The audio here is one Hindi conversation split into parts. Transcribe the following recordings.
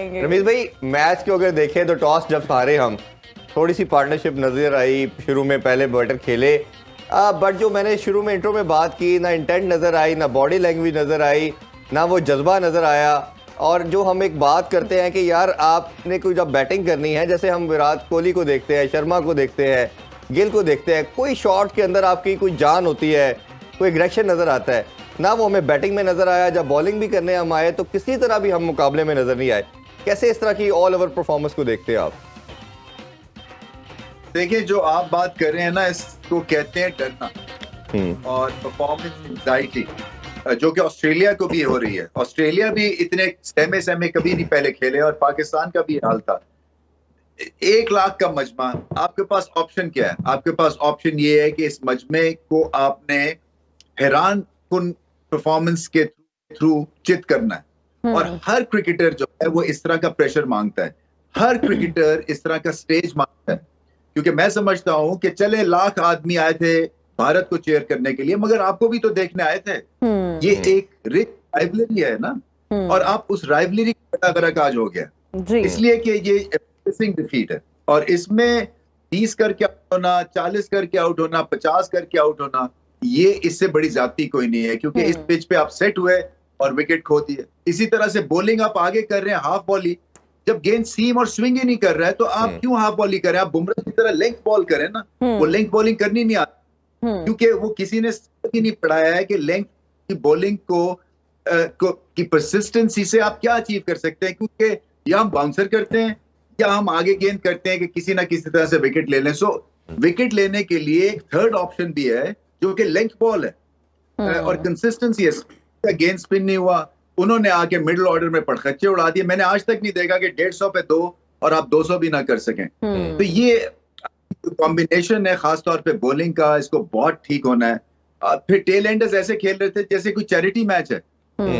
जाएंगे। रमीज भाई, मैच को अगर देखें तो टॉस जब हारे हम, थोड़ी सी पार्टनरशिप नजर आई, शुरू में पहले बैटर खेले, बट जो मैंने शुरू में इंट्रो में बात की, ना इंटेंट नजर आई, ना बॉडी लैंग्वेज नजर आई, ना वो जज्बा नजर आया। और जो हम एक बात करते हैं कि यार आपने कोई जब बैटिंग करनी है, जैसे हम विराट कोहली को देखते हैं, शर्मा को देखते हैं, गिल को देखते हैं, कोई शॉट के अंदर आपकी कोई जान होती है, कोई एग्रेशन नजर आता है, ना वो हमें बैटिंग में नजर आया। जब बॉलिंग भी करने हम आए तो किसी तरह भी हम मुकाबले में नजर नहीं आए। कैसे इस तरह की ऑल ओवर परफॉर्मेंस को देखते हैं आप? देखिए, जो आप बात कर रहे हैं ना, इसको कहते हैं डरना और परफॉर्मेंस एंजाइटी, जो कि ऑस्ट्रेलिया को भी हो रही है। ऑस्ट्रेलिया भी इतने सहमे कभी नहीं पहले खेले और पाकिस्तान का भी हाल था। 1 लाख का मजमा, आपके पास ऑप्शन क्या है? आपके पास ऑप्शन ये है कि इस मजमे को आपने हैरान कुन परफॉर्मेंस के थ्रू चित करना है। और हर क्रिकेटर जो है वो इस तरह का प्रेशर मांगता है, हर क्रिकेटर इस तरह का स्टेज मांगता है। क्योंकि मैं समझता हूं कि चले लाख आदमी आए थे भारत को चेयर करने के लिए, मगर आपको भी तो देखने आए थे। ये एक रिच राइवलरी है ना, और आप उस राइवलरी का गरक आज हो गया, इसलिए कि ये डिफीट है। और इसमें 30 करके आउट होना, 40 करके आउट होना, 50 करके आउट होना, ये इससे बड़ी जाती कोई नहीं है। क्योंकि इस पिच पे आप सेट हुए और विकेट खो दिए। इसी तरह से बॉलिंग आप आगे कर रहे हैं, हाफ बॉली, जब गेंद सीम और स्विंग ही नहीं कर रहा है तो आप क्यों हाफ बॉलिंग करें? आप बुमराह की तरह लेंथ बॉल करें ना। वो लेंथ बॉलिंग करनी नहीं आती, क्योंकि वो किसी ने ही नहीं पढ़ाया है कि लेंथ की बॉलिंग की परसिस्टेंसी से आप क्या अचीव कर सकते हैं। क्योंकि या हम बाउंसर करते हैं या हम आगे गेंद करते हैं कि किसी ना किसी तरह से विकेट ले लें। सो विकेट लेने के लिए एक थर्ड ऑप्शन भी है जो कि लेंथ बॉल है और कंसिस्टेंसी है। गेंद स्पिन नहीं हुआ, उन्होंने आके मिडिल ऑर्डर में पटखच्चे उड़ा दिए। मैंने आज तक नहीं देखा कि 150 पे 2 और आप 200 भी ना कर सकें। तो ये कॉम्बिनेशन है खासतौर पे बॉलिंग का, इसको बहुत ठीक होना है। फिर टेल एंडर्स ऐसे खेल रहे थे जैसे कोई चैरिटी मैच है।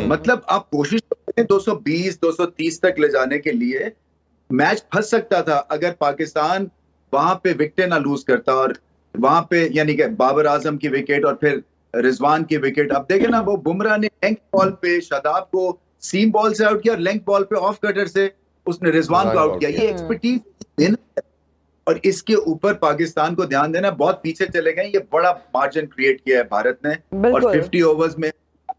मतलब आप कोशिश करें 220 230 तक ले जाने के लिए। मैच फंस सकता था अगर पाकिस्तान वहां पे विकेट ना लूज करता, और वहां पे यानी कि बाबर आजम की विकेट और फिर रिजवान की विकेट। अब देखे ना, वो बुमराह ने लेंथ बॉल पे शादाब को सीम बॉल से आउट किया और लेंथ बॉल पे ऑफ कटर से उसने रिजवान को आउट किया। ये एक्सपर्टीज देना है और इसके ऊपर पाकिस्तान को ध्यान देना। बहुत पीछे चले गए, ये बड़ा मार्जिन क्रिएट किया है भारत ने और 50 ओवर्स में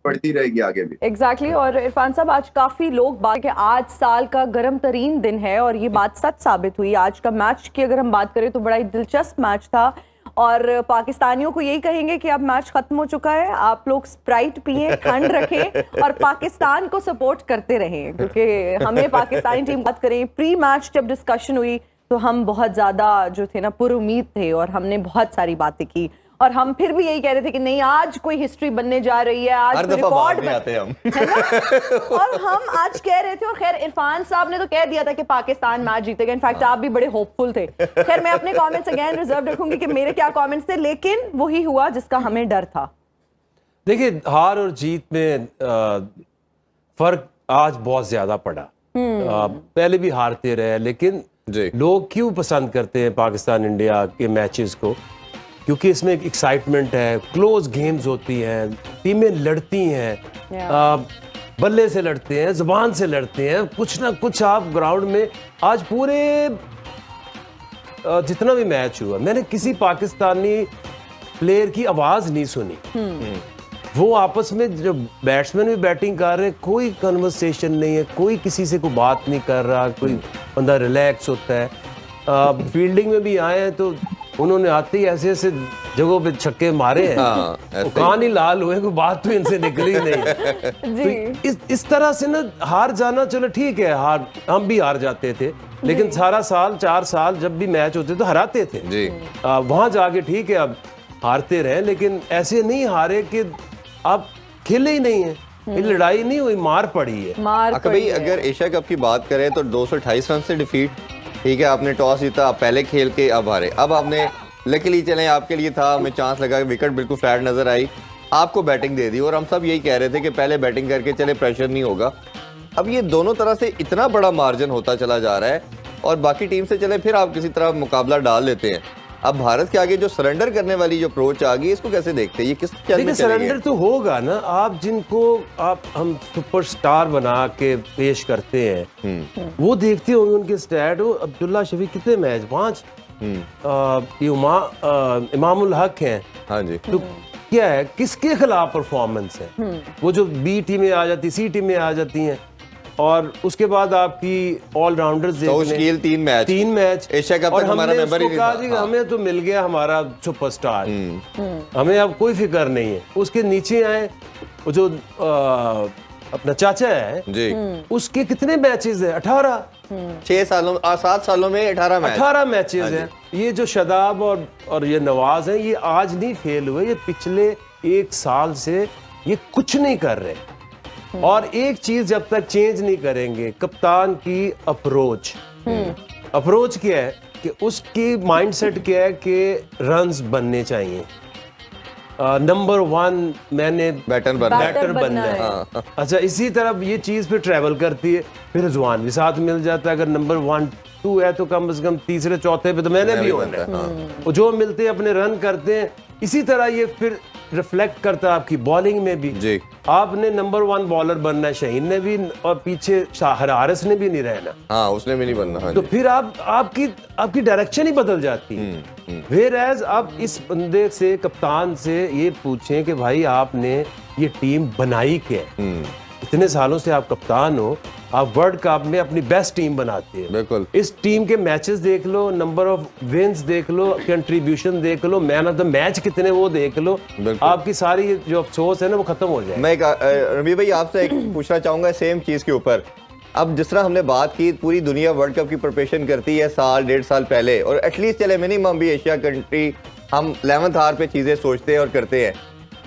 बढ़ती रहेगी आगे भी। एग्जैक्टली और इरफान साहब, आज काफी लोग बात कि आज साल का गर्म तरीन दिन है और ये बात सच साबित हुई। आज का मैच की अगर हम बात करें तो बड़ा ही दिलचस्प मैच था और पाकिस्तानियों को यही कहेंगे कि अब मैच खत्म हो चुका है, आप लोग स्प्राइट पिए, ठंड रखें और पाकिस्तान को सपोर्ट करते रहें। क्योंकि हमें पाकिस्तानी टीम बात करें, प्री मैच जब डिस्कशन हुई तो हम बहुत ज्यादा जो थे ना पुरुमीद थे और हमने बहुत सारी बातें की और हम फिर भी यही कह रहे थे कि नहीं, आज कोई हिस्ट्री बनने जा रही है, आज रिकॉर्ड आते हम है ना? और हम आज कह रहे थे और खैर इरफान साहब ने तो कह दिया था कि पाकिस्तान मैच जीतेगा। इनफैक्ट आप भी बड़े होपफुल थे। खैर मैं अपने कमेंट्स अगेन रिजर्व रखूंगी कि मेरे क्या कमेंट्स थे, लेकिन वही हुआ जिसका हमें डर था। देखिए, हार और जीत में फर्क आज बहुत ज्यादा पड़ा। पहले भी हारते रहे, लेकिन लोग क्यों पसंद करते हैं पाकिस्तान इंडिया के मैचेस को? क्योंकि इसमें एक एक्साइटमेंट है, क्लोज गेम्स होती हैं, टीमें लड़ती हैं, बल्ले से लड़ते हैं, जुबान से लड़ते हैं, कुछ ना कुछ आप ग्राउंड में। आज पूरे जितना भी मैच हुआ, मैंने किसी पाकिस्तानी प्लेयर की आवाज नहीं सुनी। वो आपस में जो बैट्समैन भी बैटिंग कर रहे हैं, कोई कन्वर्सेशन नहीं है, कोई किसी से कोई बात नहीं कर रहा, कोई बंदा रिलैक्स होता है। फील्डिंग में भी आए हैं तो उन्होंने आते ही ऐसे ऐसे जगहों पे छक्के मारे हैं, कान ही लाल हुए, कोई बात तो इनसे निकली नहीं। तो इस तरह से ना हार जाना, चलो ठीक है, हार हम भी हार जाते थे, लेकिन सारा साल 4 साल जब भी मैच होते तो हराते थे। वहां जाके ठीक है अब हारते रहे, लेकिन ऐसे नहीं हारे कि आप खेले ही नहीं है। ये लड़ाई नहीं हुई, मार पड़ी है। भाई अगर एशिया कप की बात करें तो 228 रन से डिफीट, ठीक है, आपने टॉस जीता, आप पहले खेल के अब हारे। अब आपने लकीली चले आपके लिए था, हमें चांस लगा, विकेट बिल्कुल फ्लैट नजर आई, आपको बैटिंग दे दी और हम सब यही कह रहे थे कि पहले बैटिंग करके चले, प्रेशर नहीं होगा। अब ये दोनों तरह से इतना बड़ा मार्जिन होता चला जा रहा है और बाकी टीम से चले फिर आप किसी तरह मुकाबला डाल लेते हैं। अब भारत के आगे जो सरेंडर करने वाली जो अप्रोच आ गई, इसको कैसे देखते हैं? ये किस चल में देखिए चलेंगे? सरेंडर तो होगा ना, आप जिनको हम सुपरस्टार बना के पेश करते हैं वो देखते होंगे उनके स्टैट। वो अब्दुल्ला शफीक कितने मैच 5, ये इमामुल हक हैं, हाँ जी, तो क्या है किसके खिलाफ परफॉर्मेंस है? वो जो बी टीमें आ जाती, सी टीमें आ जाती हैं, और उसके बाद आपकी ऑलराउंडर्स देख लें, 3 मैच एशिया कप और तक हमारा हमने मेंबर ही उसको नहीं कहा था। जी हमें तो मिल गया हमारा सुपरस्टार, हमें अब कोई फिक्र नहीं है। उसके नीचे आए वो जो अपना चाचा है जी, उसके कितने मैचेस है? 18 7 सालों में 18 मैच, 18 मैचेस हैं। ये जो शदाब और ये नवाज हैं, ये आज नहीं फेल हुए, ये पिछले 1 साल से ये कुछ नहीं कर रहे। और एक चीज जब तक चेंज नहीं करेंगे, कप्तान की अप्रोच क्या है कि उसकी माइंडसेट क्या है कि रन्स बनने चाहिए, नंबर 1 मैंने बैटर बनना है। बैटर बनना है। अच्छा, इसी तरह ये चीज फिर ट्रेवल करती है, फिर रिजवान भी साथ मिल जाता है। अगर नंबर 1 2 है तो कम से कम तीसरे चौथे पे तो मैंने भी होना है। वो जो मिलते हैं अपने रन करते हैं। इसी तरह ये फिर रिफ्लेक्ट करता है आपकी बॉलिंग में भी जी। आपने नंबर 1 बॉलर बनना है, शाहीन ने भी और पीछे हारिस ने भी नहीं रहना। हाँ, उसने भी नहीं बनना। हाँ तो जी। फिर आपकी डायरेक्शन ही बदल जाती है। वेयर एज आप इस बंदे से, कप्तान से ये पूछें कि भाई आपने ये टीम बनाई क्या है? इतने सालों से आप कप्तान हो, आप वर्ल्ड कप में अपनी बेस्ट टीम बनाते हैं। बिल्कुल। इस टीम के मैचेस देख लो, नंबर ऑफ विन्स देख लो, कंट्रीब्यूशन देख लो, मैन ऑफ द मैच कितने वो देख लो, आपकी सारी जो अफसोस है ना वो खत्म हो जाए। मैं रवि भाई आपसे एक पूछना चाहूंगा सेम चीज के ऊपर। अब जिस तरह हमने बात की, पूरी दुनिया वर्ल्ड कप की प्रिपरेशन करती है 1.5 साल पहले, और एटलीस्ट चले मिनिमम भी एशिया कंट्री हम 11th आवर पे चीजें सोचते हैं और करते हैं।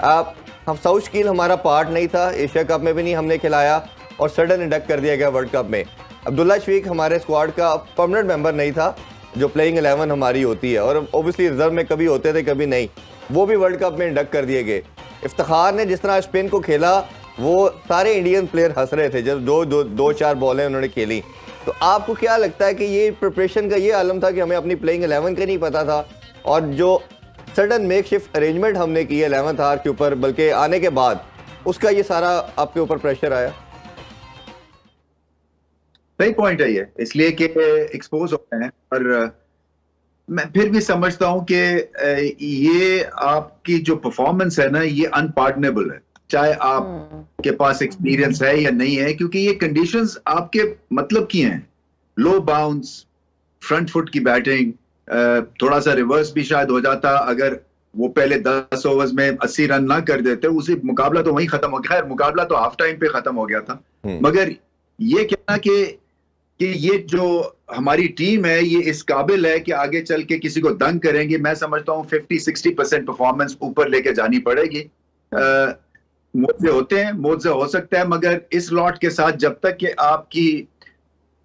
अब हम साउथ स्किल हमारा पार्ट नहीं था, एशिया कप में भी नहीं हमने खिलाया, और सडन इंडक्ट कर दिया गया वर्ल्ड कप में। अब्दुल्ला शफीक हमारे स्क्वाड का परमानेंट मेंबर नहीं था, जो प्लेइंग 11 हमारी होती है, और ओबियसली रिजर्व में कभी होते थे कभी नहीं, वो भी वर्ल्ड कप में इंडक्ट कर दिए गए। इफ्तिखार ने जिस तरह स्पिन को खेला, वो सारे इंडियन प्लेयर हंस रहे थे जब 2-4 बॉलें उन्होंने खेली। तो आपको क्या लगता है कि ये प्रिपरेशन का ये आलम था कि हमें अपनी प्लेइंग 11 का नहीं पता था, और जो सडन मेकशिफ्ट अरेंजमेंट हमने की है 11th आवर के ऊपर, बल्कि आने के बाद उसका ये सारा आपके ऊपर प्रेशर आया? सही पॉइंट है ये, इसलिए कि एक्सपोज होते हैं। और मैं फिर भी समझता हूं कि ये आपकी जो परफॉर्मेंस है ना, ये अनपार्डनेबल है, चाहे आपके पास एक्सपीरियंस है या नहीं है, क्योंकि ये कंडीशंस आपके मतलब की हैं। लो बाउंस, फ्रंट फुट की बैटिंग, थोड़ा सा रिवर्स भी शायद हो जाता अगर वो पहले 10 ओवर्स में 80 रन ना कर देते, उसी मुकाबला तो वहीं खत्म हो गया। खैर, मुकाबला तो हाफ टाइम पे खत्म हो गया था, मगर ये कहना कि ये जो हमारी टीम है ये इस काबिल है कि आगे चल के किसी को दंग करेंगे, मैं समझता हूँ 50-60% परफॉर्मेंस ऊपर लेके जानी पड़ेगी। मुआवजे होते हैं, मुआवजे हो सकता है, मगर इस लॉट के साथ जब तक कि आपकी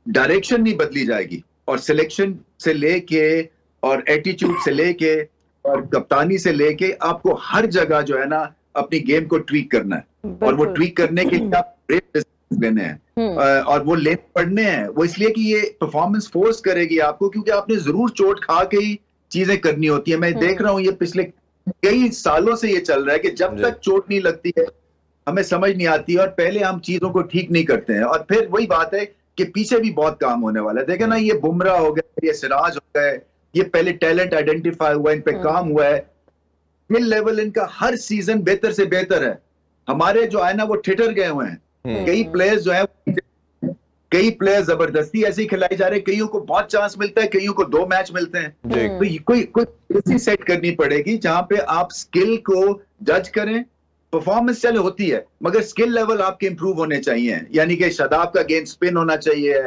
डायरेक्शन नहीं बदली जाएगी, और सिलेक्शन से लेके और एटीट्यूड से लेके और कप्तानी से लेके, आपको हर जगह जो है ना अपनी गेम को ट्वीक करना है, और वो ट्वीक करने के लिए आप ब्रेव डिसीजंस लेने हैं, और वो ले पड़ने हैं। वो इसलिए कि ये परफॉर्मेंस फोर्स करेगी आपको, क्योंकि आपने जरूर चोट खा के ही चीजें करनी होती है। मैं देख रहा हूँ ये पिछले कई सालों से ये चल रहा है कि जब तक चोट नहीं लगती है हमें समझ नहीं आती है, और पहले हम चीजों को ठीक नहीं करते हैं, और फिर वही बात है कि पीछे भी बहुत काम होने वाला है। देखे ना, ये बुमराह हो गया, ये सिराज हो गए, ये पहले टैलेंट आइडेंटिफाई हुआ, इन पे काम हुआ है, स्किल लेवल इनका हर सीजन बेहतर से बेहतर है। हमारे जो है ना वो ठिठर गए हुए हैं। कई प्लेयर्स जो है, कई प्लेयर्स जबरदस्ती ऐसे ही खिलाई जा रहे हैं, कईयों को बहुत चांस मिलता है, कईयों को 2 मैच मिलते हैं। तो कोई ऐसी सेट करनी पड़ेगी जहां पे आप स्किल को जज करें। परफॉर्मेंस चले होती है, मगर स्किल लेवल आपके इंप्रूव होने चाहिए। यानी कि शादाब का गेंद स्पिन होना चाहिए,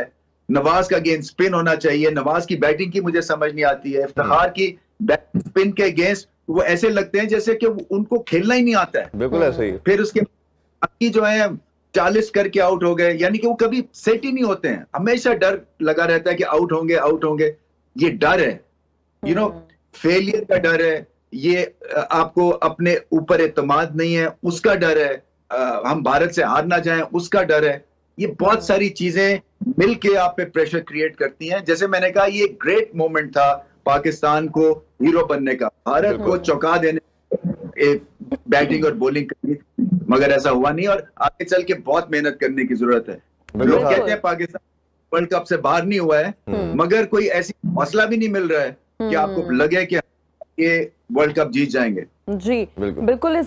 नवाज का गेंद स्पिन होना चाहिए। नवाज की बैटिंग की मुझे समझ नहीं आती है, इफ्तिखार की बैटिंग स्पिन के अगेंस्ट वो ऐसे लगते हैं जैसे कि उनको खेलना ही नहीं आता है। बिल्कुल ऐसा ही। फिर उसके बाकी जो है 40 करके आउट हो गए, यानी कि वो कभी सेट ही नहीं होते हैं, हमेशा डर लगा रहता है कि आउट होंगे। ये डर है, यू नो, फेलियर का डर है, ये आपको अपने ऊपर एतमाद नहीं है उसका डर है, हम भारत से हार ना जाएं उसका डर है। ये बहुत सारी चीजें मिलके आप पे प्रेशर क्रिएट करती हैं। जैसे मैंने कहा, ये ग्रेट मोमेंट था पाकिस्तान को हीरो बनने का, भारत को चौंका देने बैटिंग और बॉलिंग करनी, मगर ऐसा हुआ नहीं और आगे चल के बहुत मेहनत करने की जरूरत है। लोग कहते हैं पाकिस्तान वर्ल्ड कप से बाहर नहीं हुआ है, मगर कोई ऐसी हौसला भी नहीं मिल रहा है कि आपको लगे कि ये वर्ल्ड कप जीत जाएंगे। जी बिल्कुल इस